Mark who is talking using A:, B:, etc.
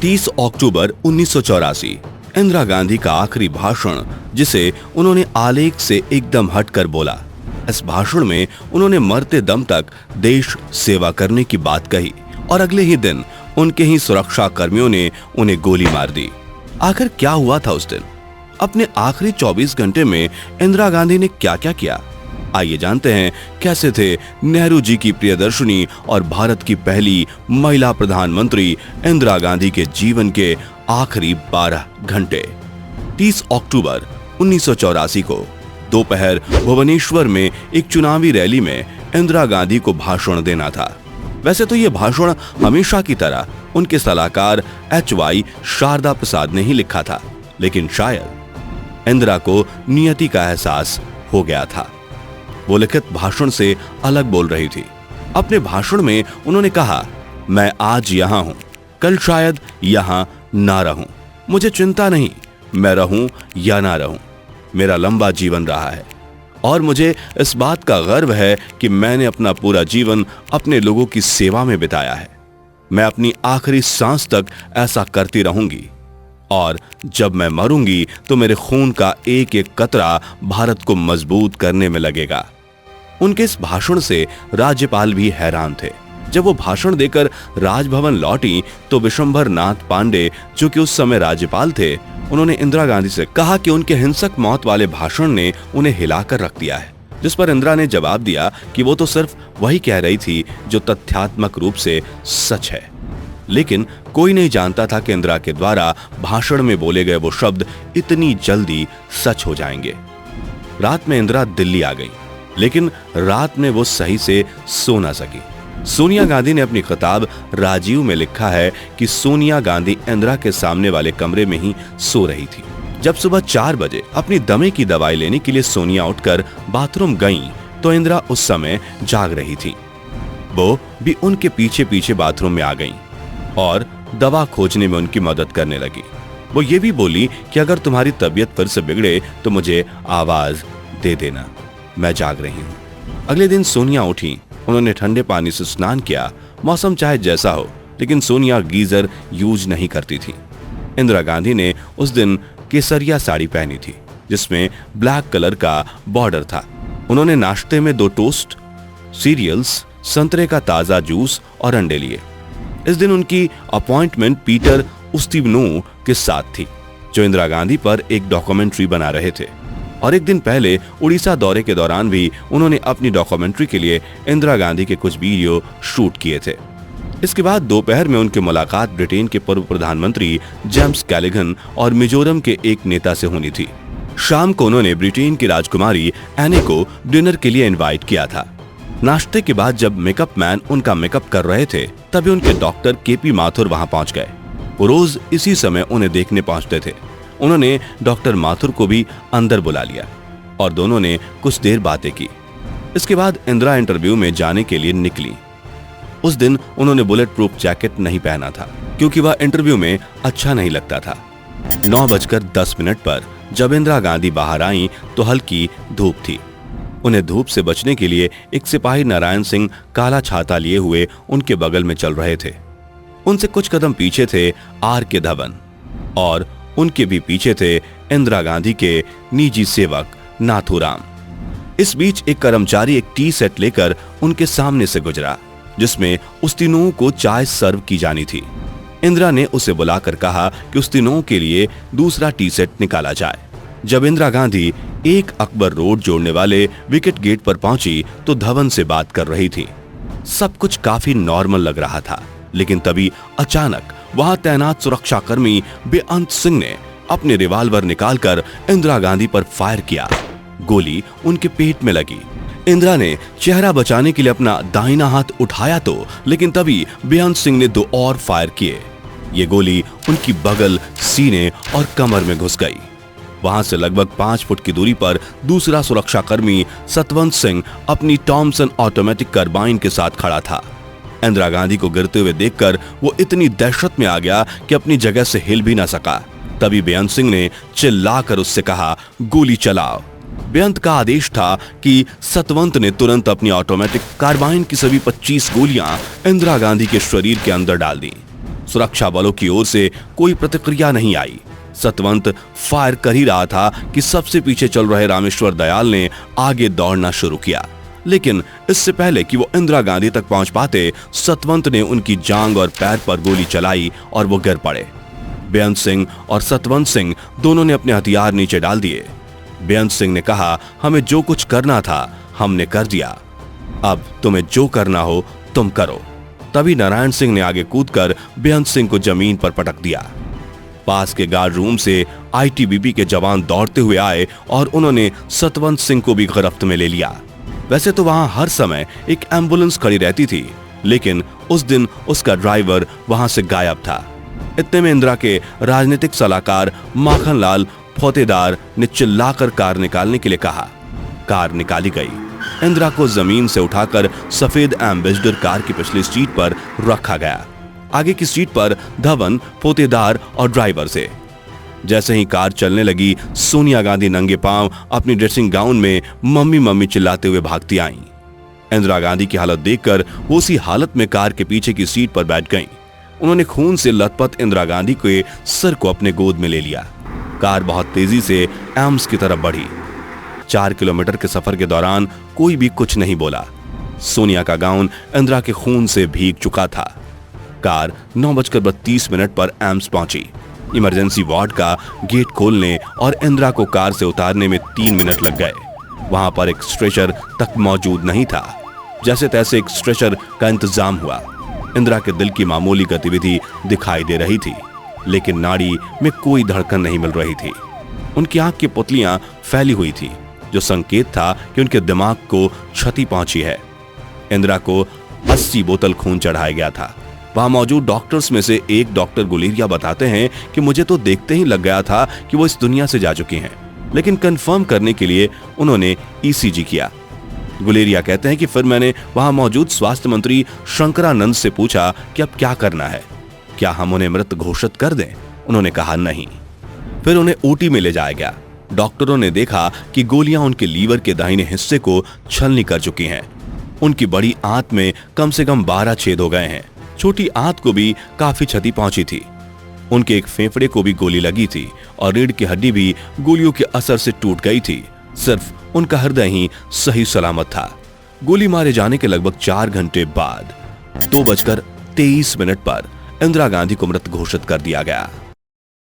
A: 30 अक्टूबर 1984 इंदिरा गांधी का आखिरी भाषण, जिसे उन्होंने आलेख से एकदम हटकर बोला। इस भाषण में उन्होंने मरते दम तक देश सेवा करने की बात कही और अगले ही दिन उनके ही सुरक्षा कर्मियों ने उन्हें गोली मार दी। आखिर क्या हुआ था उस दिन? अपने आखिरी 24 घंटे में इंदिरा गांधी ने क्या क्या किया? आइए जानते हैं कैसे थे नेहरू जी की प्रियदर्शिनी और भारत की पहली महिला प्रधानमंत्री इंदिरा गांधी के जीवन के आखिरी 12 घंटे। 30 अक्टूबर 1984 को दोपहर भुवनेश्वर में एक चुनावी रैली में इंदिरा गांधी को भाषण देना था। वैसे तो यह भाषण हमेशा की तरह उनके सलाहकार HY शारदा प्रसाद ने ही लिखा था, लेकिन शायद इंदिरा को नियति का एहसास हो गया था। वो लिखित भाषण से अलग बोल रही थी। अपने भाषण में उन्होंने कहा, मैं आज यहां हूं, कल शायद यहां ना रहूं। मुझे चिंता नहीं, मैं रहूं या ना रहूं। मेरा लंबा जीवन रहा है और मुझे इस बात का गर्व है कि मैंने अपना पूरा जीवन अपने लोगों की सेवा में बिताया है। मैं अपनी आखिरी सांस तक ऐसा करती रहूंगी और जब मैं मरूंगी तो मेरे खून का एक एक कतरा भारत को मजबूत करने में लगेगा। उनके इस भाषण से राज्यपाल भी हैरान थे। जब वो भाषण देकर राजभवन लौटी तो विशंभर नाथ पांडे, जो कि उस समय राज्यपाल थे, उन्होंने इंदिरा गांधी से कहा कि उनके हिंसक मौत वाले भाषण ने उन्हें हिलाकर रख दिया है। जिस पर इंदिरा ने जवाब दिया कि वो तो सिर्फ वही कह रही थी जो तथ्यात्मक रूप से सच है। लेकिन कोई नहीं जानता था कि इंदिरा के द्वारा भाषण में बोले गए वो शब्द इतनी जल्दी सच हो जाएंगे। रात में इंदिरा दिल्ली आ गई, लेकिन रात में वो सही से सो ना सकी। सोनिया गांधी ने अपनी किताब राजीव में लिखा है कि सोनिया गांधी इंदिरा के सामने वाले कमरे में ही सो रही थी। जब सुबह 4 बजे अपनी दमे की दवाई लेने के लिए सोनिया उठकर बाथरूम गईं, तो इंदिरा उस समय जाग रही थी। वो भी उनके पीछे पीछे बाथरूम में आ गईं और दवा खोजने में उनकी मदद करने लगी। वो ये भी बोली कि अगर तुम्हारी तबीयत फिर से बिगड़े तो मुझे आवाज दे देना, मैं जाग रही हूँ। अगले दिन सोनिया उठी, उन्होंने ठंडे पानी से स्नान किया। मौसम चाहे जैसा हो, लेकिन सोनिया गीजर यूज नहीं करती थी। इंदिरा गांधी ने उस दिन केसरिया साड़ी पहनी थी, जिसमें ब्लैक कलर का बॉर्डर था। उन्होंने नाश्ते में 2 टोस्ट, सीरियल्स, संतरे का ताजा जूस और अंडे लिए। इस दिन उनकी अपॉइंटमेंट पीटर उस्तिनोव के साथ थी, जो इंदिरा गांधी पर एक डॉक्यूमेंट्री बना रहे थे। और एक दिन पहले उड़ीसा दौरे के दौरान भी उन्होंने अपनी डॉक्यूमेंट्री के लिए इंदिरा गांधी के कुछ वीडियो शूट किए थे। इसके बाद दोपहर में उनकी मुलाकात ब्रिटेन के पूर्व प्रधानमंत्री जेम्स कैलिगन और मिजोरम के एक नेता से होनी थी। शाम को उन्होंने ब्रिटेन की राजकुमारी एने को डिनर के लिए इनवाइट किया था। नाश्ते के बाद जब मेकअप मैन उनका मेकअप कर रहे थे, तभी उनके डॉक्टर KP माथुर वहां पहुंच गए। वो रोज इसी समय उन्हें देखने पहुंचते थे। उन्होंने डॉक्टर माथुर को भी अंदर बुला लिया और दोनों ने कुछ देर बातें की। इसके बाद इंदिरा इंटरव्यू में जाने के लिए निकली। उस दिन उन्होंने बुलेट प्रूफ जैकेट नहीं पहना था, क्योंकि वह इंटरव्यू में अच्छा नहीं लगता था। 9:10 पर जब इंदिरा गांधी बाहर आईं तो हल्की धूप थी। उन्हें धूप से बचने के लिए एक सिपाही नारायण सिंह काला छाता लिए हुए उनके बगल में चल रहे थे। उनसे कुछ कदम पीछे थे RK धवन और उनके भी पीछे थे इंदिरा गांधी के निजी सेवक नाथूराम। इस बीच एक कर्मचारी एक टी सेट लेकर उनके सामने से गुजरा, जिसमें उस्तिनोव को चाय सर्व की जानी थी। इंदिरा ने उसे बुलाकर कहा कि उस्तिनोव के लिए दूसरा टी सेट निकाला जाए। जब इंदिरा गांधी 1 अकबर रोड जोड़ने वाले विकेट गेट पर पहुंची तो धवन से बात कर रही थी। सब कुछ काफी नॉर्मल लग रहा था, लेकिन तभी अचानक वहां तैनात सुरक्षाकर्मी बेअंत सिंह ने अपने रिवाल्वर निकालकर इंदिरा गांधी पर फायर किया। गोली उनके पेट में लगी। इंदिरा ने चेहरा बचाने के लिए अपना दाहिना हाथ उठाया तो, लेकिन तभी बेअंत सिंह ने 2 और फायर किए। ये गोली उनकी बगल, सीने और कमर में घुस गई। वहां से लगभग 5 फुट की दूरी पर दूसरा सुरक्षाकर्मी सतवंत सिंह अपनी टॉमसन ऑटोमेटिक कार्बाइन के साथ खड़ा था। इंदिरा गांधी को गिरते हुए देखकर वो इतनी दहशत में आ गया कि अपनी जगह से हिल भी न सका। तभी बेअंत सिंह ने चिल्लाकर उससे कहा, गोली चलाओ। बेअंत का आदेश था कि सतवंत ने तुरंत अपनी ऑटोमेटिक कार्बाइन की सभी 25 गोलियां इंदिरा गांधी के शरीर के अंदर डाल दी। सुरक्षा बलों की ओर से कोई प्रतिक्रिया नहीं आई। सतवंत फायर कर ही रहा था कि सबसे पीछे चल रहे रामेश्वर दयाल ने आगे दौड़ना शुरू किया, लेकिन इससे पहले कि वो इंदिरा गांधी तक पहुंच पाते, सतवंत ने उनकी जांग और पैर पर गोली चलाई और वो गिर पड़े। बेअंत सिंह और सतवंत सिंह दोनों ने अपने हथियार नीचे डाल दिए। बेअंत सिंह ने कहा, हमें जो कुछ करना था हमने कर दिया, अब तुम्हें जो करना हो तुम करो। तभी नारायण सिंह ने आगे कूदकर बेअंत सिंह को जमीन पर पटक दिया। पास के गार्ड रूम से आईटीबीपी के जवान दौड़ते हुए आए और उन्होंने सतवंत सिंह को भी गिरफ्त में ले लिया। वैसे तो वहां हर समय एक एम्बुलेंस खड़ी रहती थी, लेकिन उस दिन उसका ड्राइवर वहां से गायब था। इतने में इंदिरा के राजनीतिक सलाहकार माखनलाल फौतेदार ने चिल्लाकर कार निकालने के लिए कहा। कार निकाली गई। इंदिरा को जमीन से उठाकर सफेद एम्बेसडर कार की पिछली सीट पर रखा गया। आगे की सीट पर धवन, फौतेदार और ड्राइवर से। जैसे ही कार चलने लगी, सोनिया गांधी नंगे पांव अपनी ड्रेसिंग गाउन में मम्मी मम्मी चिल्लाते हुए भागती आईं। इंदिरा गांधी की हालत देखकर वो उसी हालत में कार के पीछे की सीट पर बैठ गईं। उन्होंने खून से लथपथ इंदिरा गांधी के सर को अपने गोद में ले लिया। कार बहुत तेजी से एम्स की तरफ बढ़ी। 4 किलोमीटर के सफर के दौरान कोई भी कुछ नहीं बोला। सोनिया का गाउन इंदिरा के खून से भीग चुका था। कार 9:32 पर एम्स पहुंची। इमरजेंसी वार्ड का गेट खोलने और इंदिरा को कार से उतारने में 3 मिनट लग गए। वहां पर एक स्ट्रेचर तक मौजूद नहीं था। जैसे तैसे एक स्ट्रेचर का इंतजाम हुआ। इंदिरा के दिल की मामूली गतिविधि दिखाई दे रही थी, लेकिन नाड़ी में कोई धड़कन नहीं मिल रही थी। उनकी आंख की पुतलियां फैली हुई थी, जो संकेत था कि उनके दिमाग को क्षति पहुंची है। इंदिरा को 80 बोतल खून चढ़ाया गया था। वहां मौजूद डॉक्टर्स में से एक डॉक्टर गुलेरिया बताते हैं कि मुझे तो देखते ही लग गया था कि वो इस दुनिया से जा चुकी हैं, लेकिन कंफर्म करने के लिए उन्होंने ईसीजी किया। गुलेरिया कहते हैं कि फिर मैंने वहां मौजूद स्वास्थ्य मंत्री शंकरानंद से पूछा कि अब क्या करना है, क्या हम उन्हें मृत घोषित कर दें? उन्होंने कहा नहीं। फिर उन्हें ओटी में ले जाया गया। डॉक्टरों ने देखा कि गोलियां उनके लीवर के दाहिने हिस्से को छलनी कर चुकी हैं। उनकी बड़ी आंत में कम से कम 12 छेद हो गए हैं। छोटी आंत को भी काफी क्षति पहुंची थी। उनके एक फेफड़े को भी गोली लगी थी और रीढ़ की हड्डी भी गोलियों के असर से टूट गई थी। सिर्फ उनका हृदय ही सही सलामत था। गोली मारे जाने के लगभग 4 घंटे बाद 2:23 पर इंदिरा गांधी को मृत घोषित कर दिया गया।